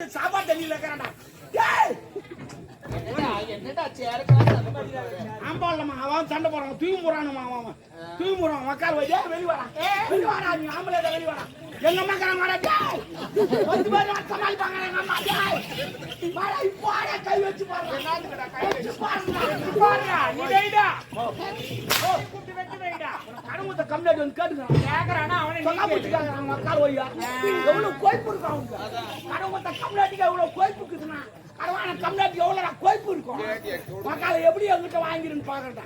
சாப்பாடு தண்ணியில இருக்கிறான்டா. என்னடா ஆம்பாளமா அவன் சண்டை போறான், தூக்கி போறானுமா அவன் தூக்கி போறான். மக்கள் வெளியே வெளியே வரான், வெளியே வரா, நீ ஆம்பளை வெளியே வரா. எங்க அம்மா கிளம்பி பத்து பேர் சமாளிப்பாங்க. எங்க அம்மா இப்போ கை வச்சு பாருங்க, கடவுத்த கம்ப்ளைண்ட் வந்து கேட்டுக்கிறான். மக்கள் ஒய்யா எவ்வளவு கோய்ப்பு இருக்கும் அவங்க. கடவுத்த கம்ப்ளைண்ட்டுக்கு எவ்வளவு கோய்ப்பு இருக்குதுன்னா கடவான கம்ப்ளைண்ட் எவ்வளவு கோய்ப்பு இருக்கும். மக்களை எப்படி எங்கிட்ட வாங்கிருன்னு பாக்குறா.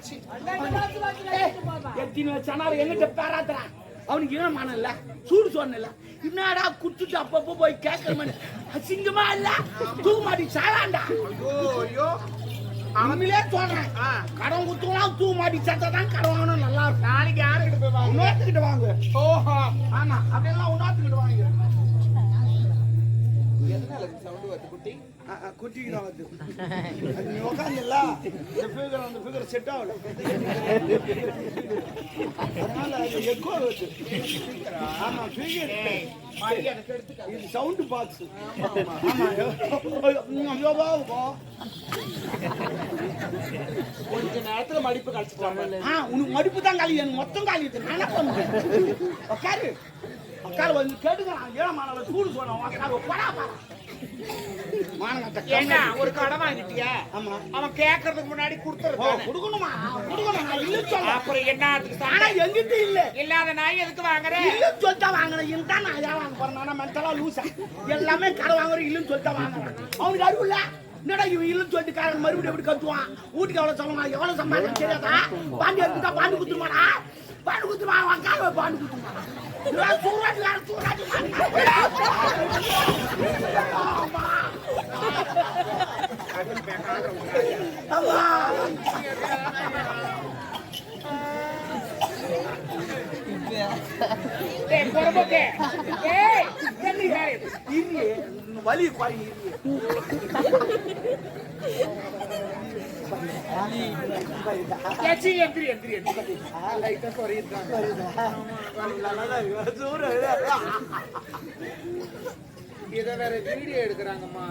எத்தனை வச்சானாலும் எங்கிட்ட பேராத்துறான். அவனுக்கு என்ன மனம் இல்ல, சூடு சொன்ன இல்ல. என்னடா குத்துட்டு அப்பப்போ போய் கேட்கற அசிங்கமா இல்ல, தூக்க மாட்டி சாலாண்டா. அவங்களே சொல்றேன், கடன் குத்துலாம் தூக்க மாட்டி சத்தான் கடன் வாங்கணும். நல்லா இருக்கும். நாளைக்கு யாருக்கிட்ட போய் வாங்க? இன்னொருத்துக்கிட்ட வாங்க. ஓஹோ ஆமா, அப்படியெல்லாம் இன்னொருத்துக்கிட்ட வாங்க. எதனால சவுண்ட் வருது குட்டி? குட்டிக்கு தான் வருது. நீ உட்காந்துல அந்த ஃபிகர் செட் ஆகல, அதனால அது எக்கோ வருது. ஆமா ஃபிகர் இது சவுண்ட் பாக்ஸ். ஆமா கொஞ்ச நேரத்துல மடிப்பு கழிச்சுக்கலாம். உனக்கு மடிப்பு தான் காலி, எனக்கு மொத்தம் காலி. நானே பண்ணுவேன். உட்காரு உட்காரு வந்து கேட்டுக்கிறான். ஏழமான சூடு சொன்னான். உட்காரு போடா பாரு. ஒரு கடன் வாங்கிட்டியா? ஆமா. அவன் கேட்கறதுக்கு முன்னாடி கொடுத்துருக்கான். கொடுக்கணுமா? கொடுக்கணும். அப்புறம் என்ன? ஆனா எங்கிட்ட இல்ல. இல்லாத நாய் எதுக்கு வாங்குறேன்? இல்லன்னு சொல்லிட்டா வாங்குறேன். இதுதான் நான் ஏன் வாங்க போறேன்? மென்டலா லூசா எல்லாமே கடை வாங்குறேன். இல்லன்னு சொல்லிட்டா வாங்குறேன். அவனுக்கு அறிவு இல்ல. என்னடா இவன் இல்லன்னு சொல்லிட்டு காரன் மறுபடியும் எப்படி கத்துவான்? வீட்டுக்கு எவ்வளவு சொல்லணும், எவ்வளவு சம்பாதிக்க தெரியாதா? பாண்டி எடுத்துட்டா பாண்டு குத்துருமாடா, பாண்டு குத்துருமா. அவன் கார பாண்டு குத்துருமா. வலி குறை இத வேற வீடியோ எடுக்கிறாங்கம்மா.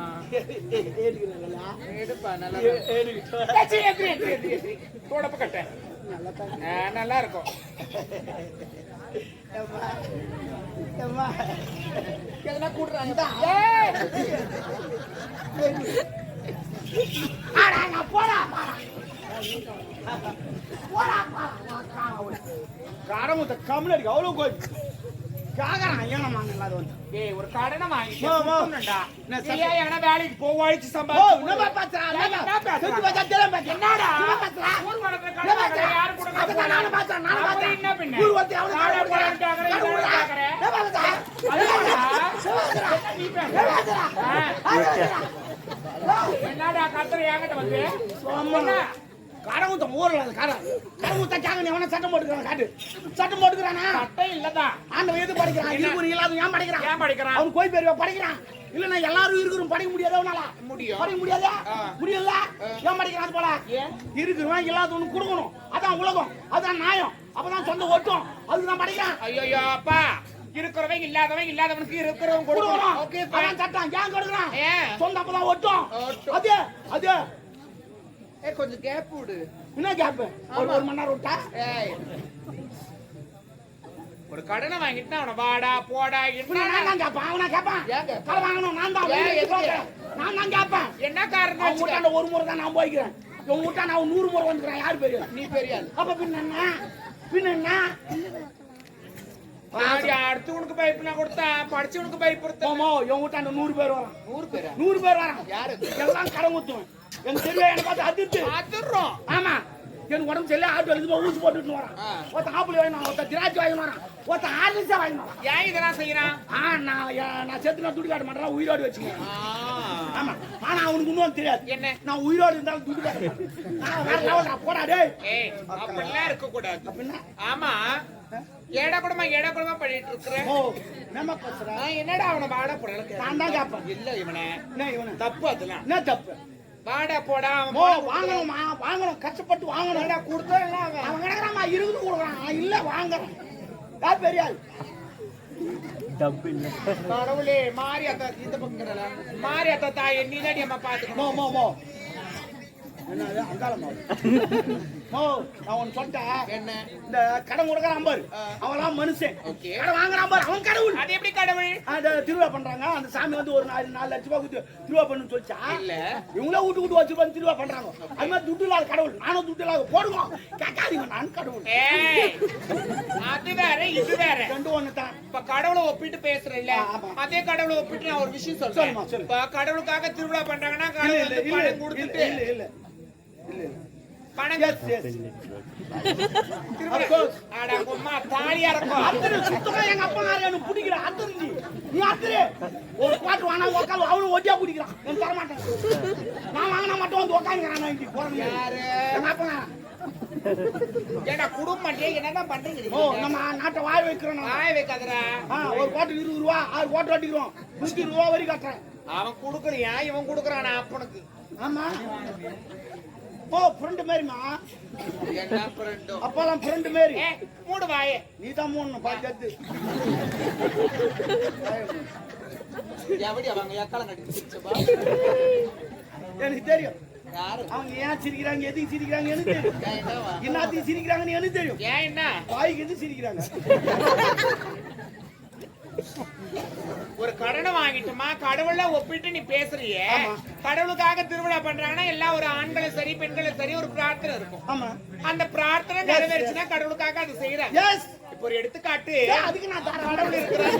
எடுப்பா நல்லா தொடப்பு கட்ட நல்லா இருக்கும். எதனா கூடுறாங்க காரமுத்த கம்முனடி அவ்வளவு கோய் காகறான். ஏனமா இல்லாத வந்து ஏய் ஒரு கடனை வாங்கிட்டா எங்கனா வேலைக்கு போவாய்ச்சு சம்பாதி. என்னமா பாத்துறா? என்னடா ஊர் வளர்ற கடனை யாரு கொடுக்க? நான் பாத்துறேன். நான் பாத்துறேன். என்ன பின்ன ஊர் வந்து அவள நானே போறேன் கேக்குறேன். என்னடா கத்துற என்கிட்ட வந்து என்ன கடவுத்த ஊர்ல கடவுத்த கேங்க. எவனா சட்டம் போட்டுக்கிறான்? காட்டு சட்டம் போட்டுக்கிறானா? சட்டம் இல்லதான். ஆண்டவன் எது படிக்கிறான்? இருக்கு இல்லாத ஏன் படிக்கிறான்? ஏன் படிக்கிறான்? அவன் கோய் பேர் படிக்கிறான். இல்லன்னா எல்லாரும் இருக்கிறோம் படிக்க முடியாத அவனால முடியும். படிக்க முடியாதா? முடியல. ஏன் படிக்கிறான் போல? இருக்கிறவன் இல்லாதவனுக்கு கொடுக்கணும். அதான் உலகம், அதான் நியாயம். அப்பதான் சொந்த ஒட்டும். அதுதான் படிக்கிறான். ஐயோ அப்பா, இருக்கிறவன் இல்லாதவனுக்கு இருக்கிறவன் கொடுக்கணும். ஓகே அதான் சட்டம். ஏன் கொடுக்குறான்? சொந்த அப்பதான் ஒட்டும். அது அது கொஞ்சம் கேப் விடு. என்ன கேப்? ஒரு மணி நேரம் விட்டா? ஒரு கடனை வாங்கிட்டு அவனை வாடா போடா நான் தான் கேட்பான். அவனா கேட்பான். கடை வாங்கணும் நான் தான் கேட்பேன். என்ன காரணம்? அவங்க வீட்டாண்ட ஒரு முறை தான் நான் போய்க்கிறேன். உங்க வீட்டாண்ட அவன் 100 முறை வந்துக்கிறேன். யாரு பெரிய? நீ பெரிய. அப்ப பின்ன என்ன அடுத்தவனுக்கு பைப்புனா கொடுத்தா படிச்சவனுக்கு பைப் கொடுத்தோமோ. என் வீட்டாண்ட 100 பேர் வரான். 100 பேர் வரான். யாரு? எல்லாம் கடன் ஊத்துவேன். எனக்கு தெரியும். என்ன பார்த்து அதிர்றோம். ஆமா, எனக்கு உடம்பு சரியில்லை. ஆட்டோ எழுதி ஊசி போட்டுட்டு வரான். ஒருத்த ஆப்பிள் வாங்கினான், ஒருத்த திராட்சை வாங்கினான், ஒருத்த ஆர்லிஸா வாங்கினான். ஏன் இதெல்லாம் செய்யறான்? நான் செத்து நான் துடி காட்ட மாட்டேன், உயிரோடு வச்சுக்கேன். ஆமா, ஆனா அவனுக்கு இன்னும் தெரியாது. என்ன? நான் உயிரோடு இருந்தாலும் துடி காட்ட போடா. டேய் அப்படிலாம் இருக்க கூடாது. அப்படின்னா ஆமா, ஏடா கூடமா பண்ணிட்டு இருக்கிறேன். என்னடா அவனை வாடா போட நான் தான் கேட்பேன். இல்ல இவனை தப்பு. அதெல்லாம் என்ன தப்பு? வாடா போடா வாங்கணும். கஷ்டப்பட்டு வாங்கணும். கொடுத்தா அவன் கிடக்குறான். 20 கொடுக்குறான். இல்ல வாங்குறான். யார் பெரிய ஆள்? கடவுளே மாரியாத்தா இந்த பக்கம் மாரியாத்தா தாய் நீ தான் அம்மா பாத்துக்கணும். மோ மோ மோ என்னது அங்காளமா மோ நான் ஒன்னு சொல்லிட்டேன். என்ன இந்த கடன் கொடுக்கறான் பாரு அவன்லாம் மனுஷன். ஓகே. கடன் வாங்குறான் பாரு அவன் கடவுள். அது எப்படி கடவுள்? அந்த திருவிழா பண்றாங்க அந்த சாமி வந்து ஒரு 4 லட்சம் ரூபாய் கொடுத்து திருவிழா பண்ணு சொல்லிச்சா இல்ல இவங்களே வீட்டு வச்சு பண்ணி திருவிழா பண்றாங்க. அது மாதிரி துட்டு இல்லாத கடவுள் நானும் துட்டு இல்லாத போடுவோம் கேட்காதீங்க நான் கடவுள். ஏய் அது வேற இது வேற ரெண்டும் ஒண்ணு தான். இப்ப கடவுளை ஒப்பிட்டு பேசுறேன்ல ஆமா. அதே கடவுளை ஒப்பிட்டு நான் ஒரு விஷயம் சொல்றேன். சொல்லுமா, சொல்லு. இப்ப கடவுளுக்காக திருவிழா பண்றாங்கன்னா இல்ல கடவுள் இல்ல வந்து பணம் கொடுத்துட்டு இல்ல இல்ல இல்ல பணம் எஸ் எஸ் திருவிழா Of course. அட அம்மா தாலியா இருக்கும். அத்தனை சுத்தமா எங்க அப்பா கார எனக்கு பிடிக்கிற அத்தனை நீ அத்தனை ஒரு பாட்டு வாங்க உட்காந்து அவனும் ஒட்டியா பிடிக்கிறான் நான் தர மாட்டேன். நான் வாங்கினா மட்டும் வந்து உட்காந்துக்கிறான் நான் இங்க போறேன் யாரு எங்க அப்பா ஏடா குடும்பம் என்னதான் பண்றீங்க? ஓ நம்ம நாட்டை வாய் வைக்கிறோம் நம்ம. வாய வைக்காதடா. ஒரு கோட்டு 20 ரூபா 6 கோட்டு ஓட்டிக்கிறோம் 120 ரூபா வரி கட்டுறேன். அவன் குடுக்கலையா இவன் குடுக்கறானா அப்பனுக்கு? ஆமா ஓ ஃப்ரெண்ட் மாதிரிமா என்ன ஃப்ரெண்டோ? அப்பெல்லாம் ஃப்ரெண்ட் மாதிரி ஏ மூடு வாயே. நீ தான் மூணு பாத்து எவடி அவங்க எக்கால கட்டி சிரிச்சப்பா? எனக்கு தெரியும் யாரு அவங்க ஏன் சிரிக்கிறாங்க எதுக்கு சிரிக்கிறாங்க எனக்கு தெரியும். என்னவா என்னத்தையும் சிரிக்கிறாங்கன்னு எனக்கு தெரியும். ஏன் என்ன வாய்க்கு எது சிரிக்கிறாங்க. ஒரு கடனை வாங்கிட்டுமா கடவுள ஒப்பிட்டு நீ பேசுறியே. ஆமா. கடவுளுக்காக திருவிழா பண்றாங்கன்னா எல்லாம் ஒரு ஆண்களும் சரி பெண்களும் சரி ஒரு பிரார்த்தனை இருக்கும். ஆமா அந்த பிரார்த்தனை நிறைவேறுச்சுன்னா கடவுளுக்காக அது செய்யறாங்க. எஸ் இப்போ ஒரு எடுத்துக்காட்டு அதுக்கு நான் தர கடவுள் இருக்கிறார்.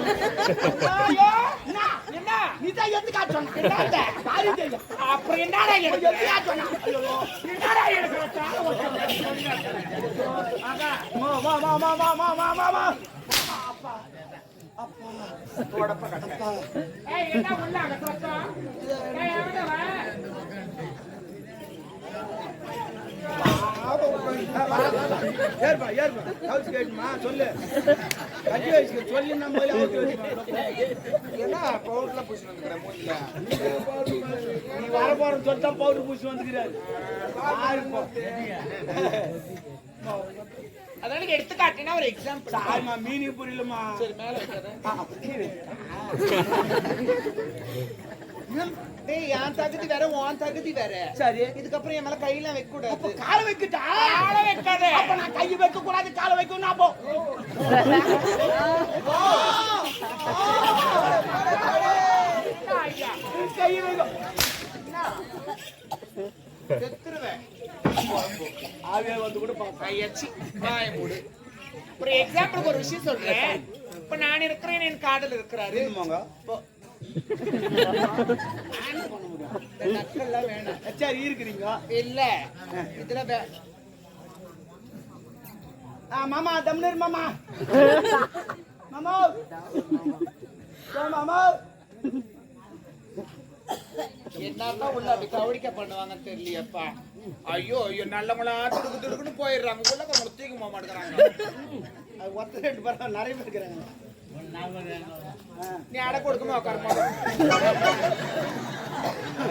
ஐயோ என்ன என்ன நீ தான் எது காட்டணும் என்னடா காரி தெரியும் அப்புறம் என்னடா எது எனக்கு காட்டணும் ஐயோ என்னடா எனக்கு ஆகா மா மா மா மா மா மா மா மா மா அப்பா அப்பா தோடப்ப கட்ட. ஏய் என்ன உள்ள அங்க சத்தம்? ஏய் எவட வா? ஏர்பா ஏர்பா ஹவுஸ் கேட்மா சொல்லு கட்டி வச்சு சொல்லி நம்ம ஹவுஸ் என்ன பவுடர்ல பூசி வந்துக்கற மூஞ்சில? நீ வர போறன்னு சொல்லிட்டா பவுடர் பூசி வந்துக்கிறாரு அதான எடுத்துக்காட்டினா ஒரு எக்ஸாம்பிள். சாரிமா மீனிங் புரியலமா. சரி மேல வைக்கிறேன். டேய் யான் தகுதி வேற உன் தகுதி வேற. சரி இதுக்கப்புறம் என் மேல கையெல்லாம் வைக்க கூடாது. கால வைக்கட்டா கால வைக்காத. அப்ப நான் கை வைக்க கூடாது கால வைக்கணும் அப்போ ஐயா கை வைக்க செத்துருவேன். ஆவே வந்து கூட பாப்பா கையச்சி வாய மூடு. ஒரு எக்ஸாம்பிளுக்கு ஒரு விஷயம் சொல்றேன். இப்ப நான் இருக்கிறேன் என் காதல் இருக்கிறாரு. என்னமாங்க நக்கல்லாம் வேணாம். சரி இருக்கிறீங்க இல்ல இதுல மாமா தம்னர் மாமா மாமா மாமா என்னதான் உள்ள அப்படி கவடிக்க பண்ணுவாங்கன்னு தெரியலையப்பா. ஐயோ ஐயோ நல்லவங்களா துடுக்கு துடுக்குன்னு போயிடுறாங்க. உள்ள கொஞ்சம் தூக்கி போக மாட்டேங்கிறாங்க. அது ஒருத்தர் ரெண்டு பேரும் நிறைய பேர் இருக்கிறாங்க. நீ அடை கொடுக்கணும் உட்காரமா.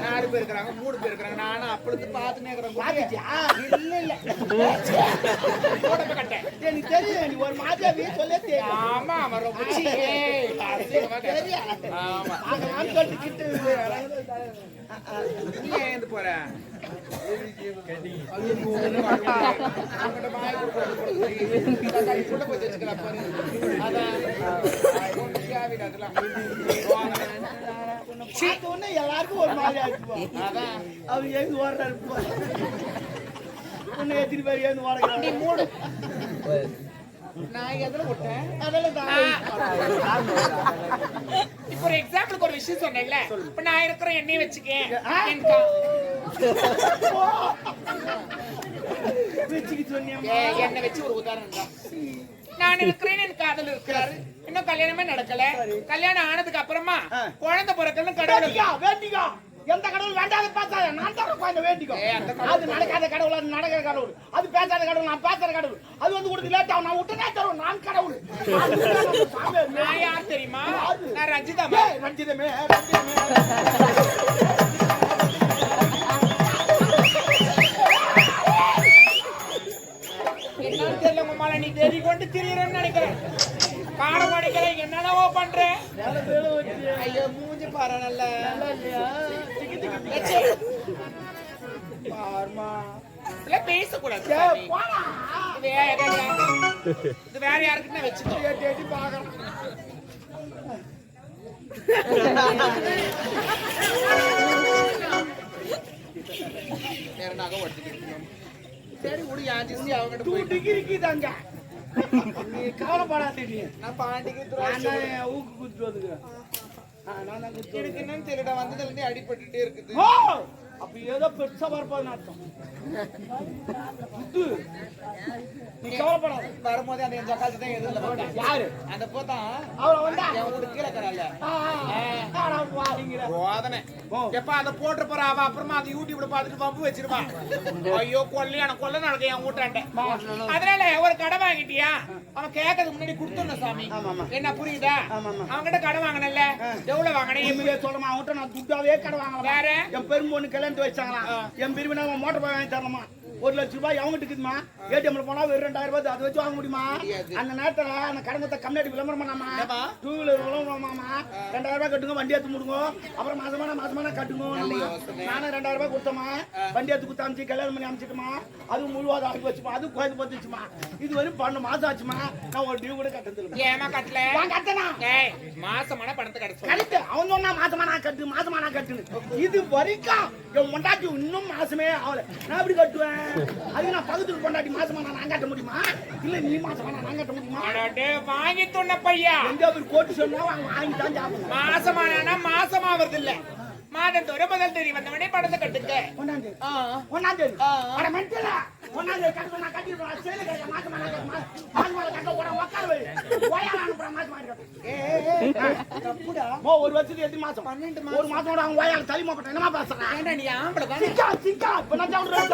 4 பேர் இருக்கிறாங்க 3 பேர் இருக்கிறாங்க. நானும் அப்படி பார்த்துனே இருக்கிறேன். இல்ல இல்ல போடப்ப கட்டேன். எனக்கு தெரியும் நீ ஒரு மாதிரி சொல்ல தெரியும். ஆமா அவன் ரொம்ப ஆமா நான் சொல்லிட்டு கிட்ட நீ ஏந்து போற எல்லாருக்கும் ஒரு மாதிரி ஆயிடுச்சு. அவங்க எழுந்து ஓடுறாரு உன்னை எத்தனை பேர் எழுந்து ஓடுறாங்க மூடு. நான் எதுல விட்டேன்? இப்ப ஒரு எக்ஸாம்பிளுக்கு ஒரு விஷயம் சொன்னேன்ல. இப்ப நான் இருக்கிற எண்ணெய் வச்சுக்கேன். எண்ணெய் வச்சு ஒரு உதாரணம் தான். நான் இருக்கிறேன் என் காதல் இருக்கிறாரு. இன்னும் கல்யாணமே நடக்கல. கல்யாணம் ஆனதுக்கு அப்புறமா குழந்தை பிறக்கணும் கடவுள் வேண்டிக்கோ. எந்த கடவுள் வேண்டாத பேசாத நான் தான் குழந்தை வேண்டிக்கோ. அது நடக்காத கடவுள் அது நடக்கிற கடவுள். அது பேசாத கடவுள் நான் பேசுற கடவுள். அது வந்து கொடுத்து லேட் ஆகும் நான் விட்டுனே தருவேன் நான் கடவுள். நான் யார் தெரியுமா? நான் ரஞ்சிதா. ரஞ்சிதமே என்னன்னு தெரியல உங்க மேல நீ தேடி கொண்டு திரியறன்னு நினைக்கிறேன். பாடம் படிக்கிறேன் என்னென்னவோ பண்றேன். வர நல்ல நல்லா இல்லையா பாருமா பேசக்கூடாது போடா இது வேற யாருக்குன்னா வச்சுக்கோ தேடி பார்க்கலாம் நேரனாக ஒட்டிக்கிட்டு சரி விடு யாஞ்சி அவங்க 2 டிகிரிக்கு தாங்க நீ கவலைப்படாதே நீ நான் பாண்டிக்கு நான் ஊக்கு குத்து வந்துக்கிறேன் நான் தான் குத்து எனக்கு என்னன்னு தெரியல வந்ததுல இருந்து அடிபட்டுட்டே இருக்குது ஓ அப்ப ஏதோ பெருசா வரப்போகுதுன்னு அர்த்தம் குத்து நீ கவலைப்படாத வரும்போது அந்த என் காசு தான் எதுல போட்டேன் யாரு அந்த போதான் அவள வந்தா என் வீட்டு கீழே கரால வாங்கிற போதனை எப்ப அதை போட்டு போற அவ அப்புறமா அந்த யூடியூப்ல பாத்துட்டு பம்பு வச்சிருவான் ஐயோ கொல்லையான கொல்ல நடக்க என் வீட்டாண்ட அதனால ஒரு கடை வாங்கிட்டியா அவன் கேட்கறதுக்கு முன்னாடி கொடுத்துடணும் சாமி என்ன புரியுதா அவன் கிட்ட கடை வாங்கினல எவ்வளவு வாங்கினேன் சொல்லுமா அவன்கிட்ட நான் துட்டாவே கடை வாங்கலாம் வேற என் பெரும்பொண்ணு கல்யாணத்து வச்சாங்களா என் பிரிவினா மோட்டர் பைக் வாங்கி தரணுமா 1 லட்சம் ரூபாய் அவங்ககிட்ட இருக்குமா ஏடிஎம்ல போனா வெறும் 2000 ரூபாய் அதை வச்சு வாங்க முடியுமா அந்த நேரத்துல அந்த கடங்கத்தை கம்மியாடி விளம்பரம் பண்ணாமா 2 வீலர் விளம்பரமாமா 2000 ரூபாய் கட்டுங்க வண்டி எடுத்து முடுங்க அப்புறம் மாசமான கட்டுங்க நானும் 2000 ரூபாய் கொடுத்தோமா வண்டி எடுத்து கொடுத்து அமிச்சு கல்யாணம் பண்ணி அமிச்சிட்டுமா அது முழுவாத ஆகி வச்சுமா அது கோயில் பத்துச்சுமா இது வரையும் 12 மாசம் ஆச்சுமா நான் ஒரு டியூ கூட கட்டது ஏமா கட்டல கட்டனா மாசமான பணத்தை கட்ட கரெக்ட் அவன் சொன்னா மாசமான கட்டுன்னு இது வரைக்கும் என் மொண்டாட்டி இன்னும் மாசமே ஆகல நான் எப்படி கட்டுவேன் அது நான் பக்கத்துக்கு கொண்டாடி மாசமான நான் கட்ட முடியுமா இல்ல நீ மாசமான நான் கட்ட முடியுமா வாங்கி சொன்ன பையா எங்க ஒரு கோட்டு சொன்னா வாங்கி தான் சாப்பிடணும் மாசமான மாசமா வருது இல்ல மாதத்தோட முதல் தேதி வந்தவனே பணத்தை கட்டுங்க ஒன்னாம் தேதி அட மென்டலா ஒன்னாம் தேதி கட்ட நான் கட்டிடுறேன் சேல கட்ட மாசமான கட்ட போற உட்கார வை போயால அனுப்புற மாசமான தப்புடா ஒரு வருஷத்துக்கு எத்தனை மாசம் 12 மாசம் ஒரு மாசம் கூட அவன் ஓயால தலிமா பட்ட என்னமா பேசுறா ஏண்டா நீ ஆம்பள தானே சிக்கா இப்ப நான் சொல்றேன்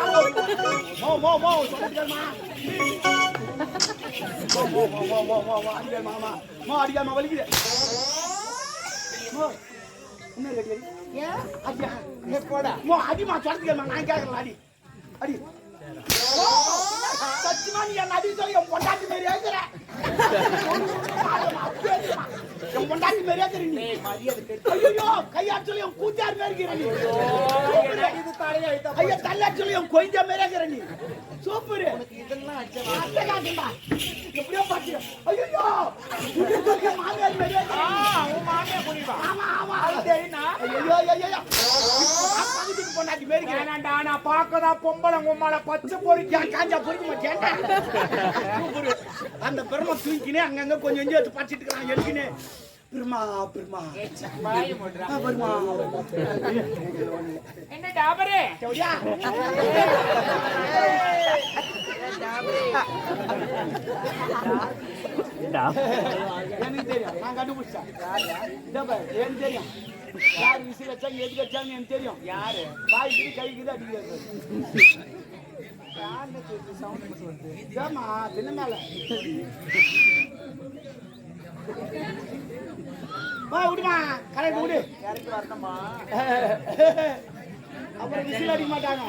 மோ சொல்லுங்கம்மா மோ அடிக்கமா வலிக்குது என்ன கேக்குறீ ஏன் அடியா நீ போடா மோ அடிமா சொல்லுங்கம்மா நான் கேக்குறேன் அடி சத்தியமா நீ என்ன அடி சொல்லி என் பொண்டாட்டி மாதிரி ஏக்குற என் பொண்டாட்டி மாதிரி ஏக்குற நீ ஐயோ கையாட் சொல்லி என் கூத்தார் மாதிரி இருக்கிற நீ இது தலைய ஐயா தள்ளாட் சொல்லி என் கொய்ஞ்சா மாதிரி இருக்கிற நீ சூப்பர் இதெல்லாம் அச்சா எப்படியோ பாத்தியா ஐயோ இது மாமியார் மாதிரி அவன் மாமியார் புரிவா ஆமா தெரியுனா ஐயோ பக்கத்துக்கு பொண்டாட்டி மாதிரி ஏனாண்டா நான் பாக்கதா பொம்பளை உம்மால பச்சை பொறிக்கா காஞ்சா பொறிக்க மாட்டேன்டா அந்த பெருமை தூக்கினே அங்கங்க கொஞ்சம் கொஞ்சம் எடுத்து பச்சிட்டு இருக்கான் எழுக்கினே பெருமா என்ன டாபரே செவடியா எனக்கு தெரியும் நான் கண்டுபிடிச்சேன் எனக்கு தெரியும் யார் விசி வச்சாங்க எதுக்கு வச்சாங்க எனக்கு தெரியும் யாரு வாய்க்கு கைக்குது அடிக்கிறது ஏமா தின்ன மேல வா விடுமா கரெக்ட் விடு யாருக்கு வரணுமா அப்புறம் விசில் அடிக்க மாட்டாங்க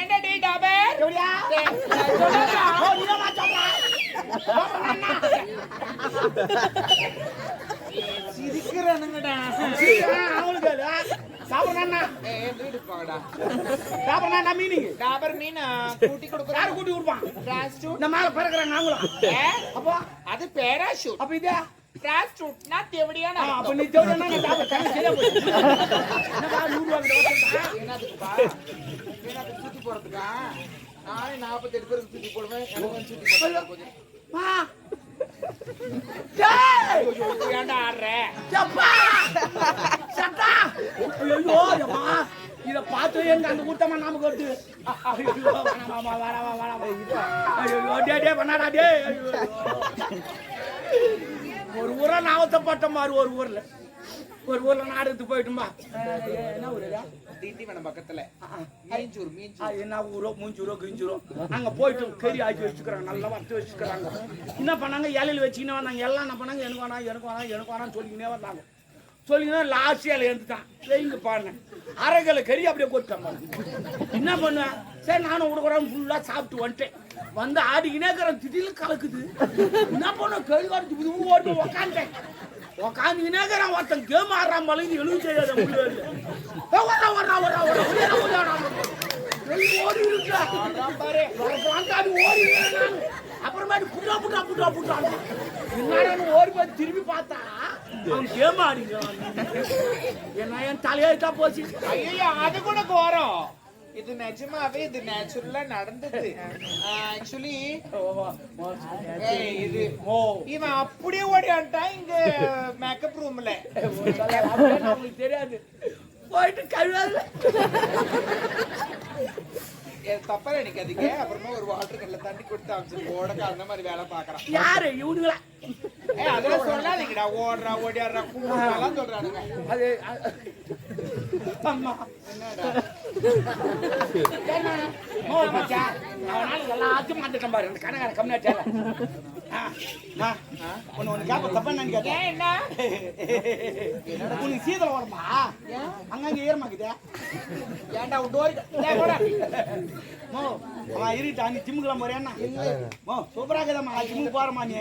என்ன டே டாபர் எப்படியா சொல்லுடா ஓ நீமா சொல்றா சிரிக்கறானுங்கடா அவங்களுக்கு சாப்பிடறனா வீடு போடா சாப்பிடறனா மீனிங் டாபர் மீன் கூட்டி கொடுக்குற யார் கூட்டி கொடுப்பான் பிளாஸ்டிக் இந்த மேல பறக்குறாங்க நாங்களும் அப்போ அது பேராஷூட் அப்ப இதே பிளாஸ்டிக் நான் தேவடியான அப்ப நீ தேவடியான நான் டாபர் கண்ணு சரியா போய் என்னடா 100 ரூபாய் கொடுத்தா என்னதுக்குப்பா எனக்கு சுத்தி போறதுக்கா நானே 48 பேருக்கு சுத்தி போடுவேன் எனக்கு சுத்தி போடுறது வா டேய் ஏன்டா ஆடுற சப்பா சட்டா ஐயோ அம்மா இத பார்த்து எனக்கு அந்த கூட்டமா நமக்கு வருது ஐயோ மாமா வரவா ஐயோ டேய் பண்ணாடா டேய் ஒரு ஊரா நாவத்தப்பட்ட மாதிரி ஒரு ஊர்ல நாடுக்கு போயிட்டுமா என்ன ஊருடா திண்டிவனம் பக்கத்துல மீஞ்சூர் என்ன ஊரோ மூஞ்சூரோ கிஞ்சூரோ அங்க போயிட்டு கறி ஆக்கி வச்சுக்கிறாங்க நல்லா வறுத்து வச்சுக்கிறாங்க என்ன பண்ணாங்க இலையில வச்சுக்கினே வந்தாங்க எல்லாம் என்ன பண்ணாங்க எனக்கு வேணாம்னு சொல்லிக்கினே வந்தாங்க சொல்லிங்கன்னா லாஸ்ட் இலை எடுத்துட்டான் வைங்க பாருங்க அரைக்கலை கறி அப்படியே கொட்டாங்க என்ன பண்ணுவேன் சரி நானும் விடுக்குறேன் ஃபுல்லா சாப்பிட்டு வந்துட்டேன் வந்து ஆடிக்கினே இருக்கிற திடீர்னு கலக்குது. என்ன பண்ண கேள்வி காட்டு ஓட்டு உக்காந்தேன். உக்காந்துக்கினே இருக்கிறான் ஒருத்தன் கேம் ஆடுறான் மலைக்கு எழுதி செய்யாத ஓடி இருக்கா ஓடி அப்புறமேட்டு புட்டா புட்டா புட்டா புட்டான் என்ன ஓடி போய் திரும்பி பார்த்தா அவன் கேம் ஆடிக்கிறான். என்ன என் தலையாயிட்டா போச்சு. ஐயோ அது கூட கோரம். இது நிஜமாவே இது நேச்சுரலா நடந்தது. ஆக்சுவலி இது இவன் அப்படியே ஓடியான்ட்டான் இங்க மேக்கப் ரூம்ல. நமக்கு தெரியாது போயிட்டு கழுவாது தப்பா நினைக்காதீங்க. அப்புறமா ஒரு வாட்டர் கல்ல தண்ணி கொடுத்து அமைச்சு ஓடக்க அந்த மாதிரி வேலை பாக்குறான். யாரு இவனுங்களா? அதெல்லாம் சொல்லாதீங்கடா. ஓடுறா ஓடியாடுறா கூப்பிடலாம் சொல்றானுங்க. அது அம்மா எல்லாத்தையும் மாத்திட்டேன் பாரு. கணக்கார கம்மியாச்சால ஒண்ணு கேப்ப தப்பா நினைக்காத. என்ன உனக்கு சீதளம் வருமா? அங்கங்க ஈரமாக்குதே. ஏன்டா டோரி இருட்டா நீ ஜிம்முக்குலாம் போறியா? சூப்பரா இருக்குதாம்மா. ஜிம்முக்கு போறமா நீ?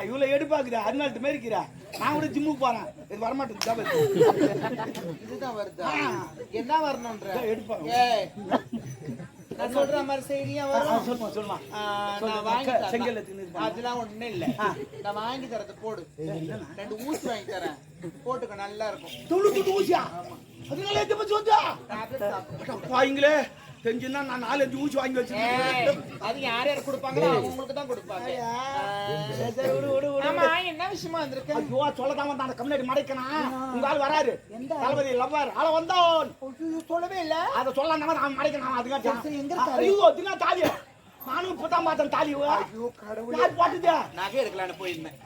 இவ்வளவு எடுப்பாக்குதா? அதனால மாரி இருக்கிற. நான் கூட ஜிம்முக்கு போறேன். இது வரமாட்டேன். இதுதான் வருதா? என்ன வரணும்ன்ற எடுப்பாங்க. நான் சொல்ற மாதிரி செய்தியா வரும். சொல்லுமா சொல்லுமா. நான் வாங்கி செங்கல் அதெல்லாம் ஒண்ணு இல்ல. நான் வாங்கி தரது போடு. 2 ஊசி வாங்கி தரேன். போட்டுக்க நல்லா இருக்கும். தொண்ணூத்தி ஊசியா? அதனால எது பத்தி சொல்றா? பாயிங்களே தெரிஞ்சுன்னா நான் 4-5 ஊசி வாங்கி வச்சிருக்கேன். அது யார் யார் கொடுப்பாங்களோ அவங்களுக்கு தான் கொடுப்பாங்க. ஆமா என்ன விஷயமா வந்திருக்கு? ஐயோ சொல்லதான் வந்தான். கம்யூனிட்டி மடைக்கனா உங்க ஆள் வராரு. தளபதி லவ்வர் ஆள வந்தான். சொல்லவே இல்ல. அத சொல்லலாம் அவன் மடைக்கனா. அதுக்கு எங்க இருக்காரு? ஐயோ தினா தாலி. நானும் இப்பதான் பார்த்தேன் தாலி. ஐயோ கடவுளே. யார் போட்டுதே? நகை எடுக்கலாம்னு போயிருந்தேன்.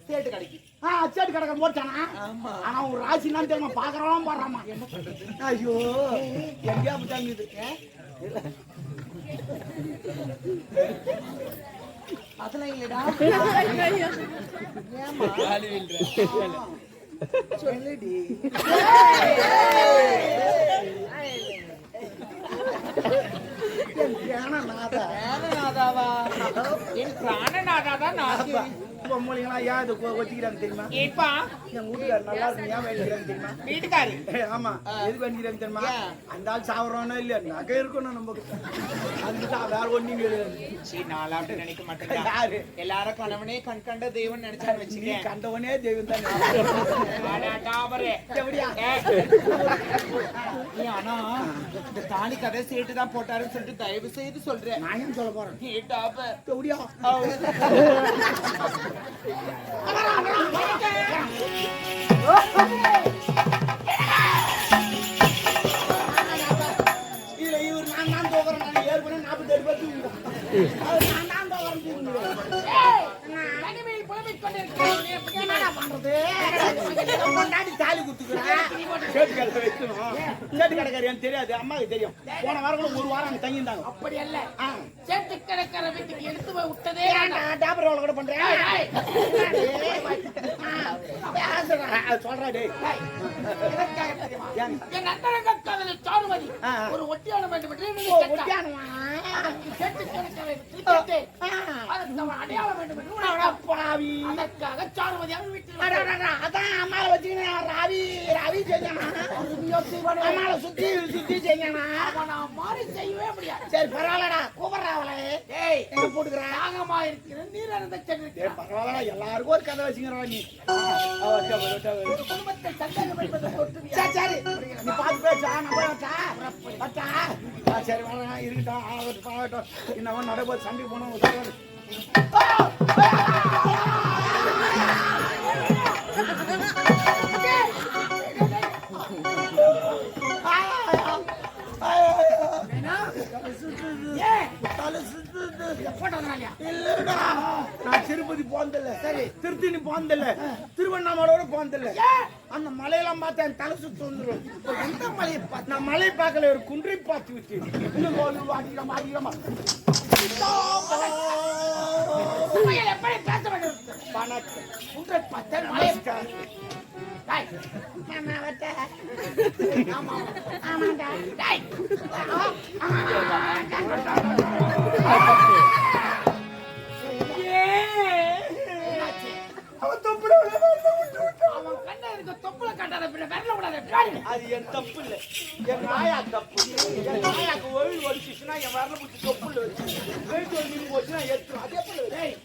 சேட்டு கடைக்கு. சேட்டு கடைக்கு போட்டானா? ஆனா ஒரு ராசி நான் தெரியுமா பாக்குறவன் போடுறாமா. என்ன பண்றது? ஐயோ எங்கயா போட்டாங்க. அதெல்லாம் இல்லடா. சொல்லுடி. பிராணநாதாவா? என் பிராணநாதாதான் நான். பொம்மலிங்களா ஏன் இது வச்சுக்கிறாங்க தெரியுமா? ஏப்பா என் வீட்டுக்காரர் நல்லா இருக்கு ஏன் வேண்டிக்கிறாங்க தெரியுமா? வீட்டுக்காரு ஆமா எதுக்கு வேண்டிக்கிறாங்க தெரியுமா? அந்த ஆள் சாவறானோ இல்லையா நகை இருக்கணும் நமக்கு. அதுதான் வேற ஒண்ணும் கிடையாது. சரி நாளா அப்படி நினைக்க மாட்டேன். யாரு எல்லாரும் கணவனே கண் கண்ட தெய்வம் நினைச்சான்னு வச்சுக்க. கண்டவனே தெய்வம் தான். எப்படியா? ஆனா இந்த தாலி கதை சேட்டு தான் போட்டாருன்னு சொல்லிட்டு தயவு செய்து சொல்றேன். நான் ஏன் சொல்ல போறேன்? எப்படியா இதுல இவர் நான் தான் தோக்குறேன். நான் ஏற்கனவே 47 பேர் தூங்கிட்டேன். நான் தான் தாலி குடுத்துக்கிறேன். சேட்டு கடைக்காரன் தெரியாது. அம்மாவுக்கு தெரியும். போன வாரம் ஒரு வாரம் அங்க தங்கியிருந்தாங்க. அப்படி அல்ல. சேட்டு கடைக்கார வீட்டுக்கு எடுத்து போய் விட்டதே டாபர் ரோல கூட பண்றேன். சொல்றா டேய். என் அந்தரங்க காதலி சாருமதி ஒரு ஒட்டியானம் வேண்டும் என்று ஒட்டியானமா? சேட்டு கடைக்கார வீட்டுக்கு அடையாளம் வேண்டும் என்று பாவி. அதற்காக சாருமதி அவன் வீட்டில் அதான் அம்மாவை வச்சுக்கினேன். ராவி ராவி செஞ்சானா? அம்மாவை சுத்தி சுத்தி செஞ்சானா? அவனை மாறி செய்யவே முடியாது. சரி பரவாயில்லடா கூப்பிடுறா அவளை. ஏய் என்ன போட்டுக்கிறேன்? நாகமா இருக்கிற நீர் அந்த சென்று பரவாயில்ல எல்லாருக்கும் ஒரு கதை வச்சுக்கிறவா நீ. ஒரு குடும்பத்தை சந்தேகம் என்பதை ஒட்டு சரி நீ பார்த்து பேசா. நம்ம சரி வரேன் இருக்கட்டும். ஆகட்டும் இன்னும் நடைபோது சண்டைக்கு போனோம். இல்லடா நான் திருப்பதி போனதில்ல. சரி திருத்தணி போனதில்ல. திருவண்ணாமலையோட போனதில்ல. அந்த மலையெல்லாம் பார்த்தா என் தலை சுத்து வந்துடும். எந்த மலையை பார்த்து? நான் மலையை பார்க்கல. ஒரு குன்றை பார்த்து விட்டு இன்னும் எப்படி பேச வேண்டும்? குன்றை பார்த்தேன் மலை ஆமாண்டா அவன் தொப்புல அவன் கண்ணை இருக்க தொப்புல காட்டாத பின்ன விரல விடாத பின்னாடி. அது என் தப்பு இல்ல, என் நாயா தப்பு. என் நாயாக்கு ஒழுங்கு வலிச்சுச்சுன்னா என் வரல பிடிச்சி தொப்புல வச்சு வெயிட் ஒரு மீன் போச்சுன்னா எடுத்துரும். அதே போல டேய்,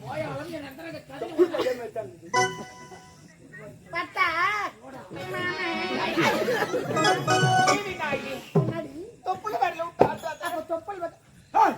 போயா வந்து என் அந்தரங்க கதை தொப்புல அதே மாதிரி தான் இருக்குது. பட்டா. சீனி நாயி. தொப்புல வரல விட்டு அப்ப தொப்பல் வந்து ஏய்,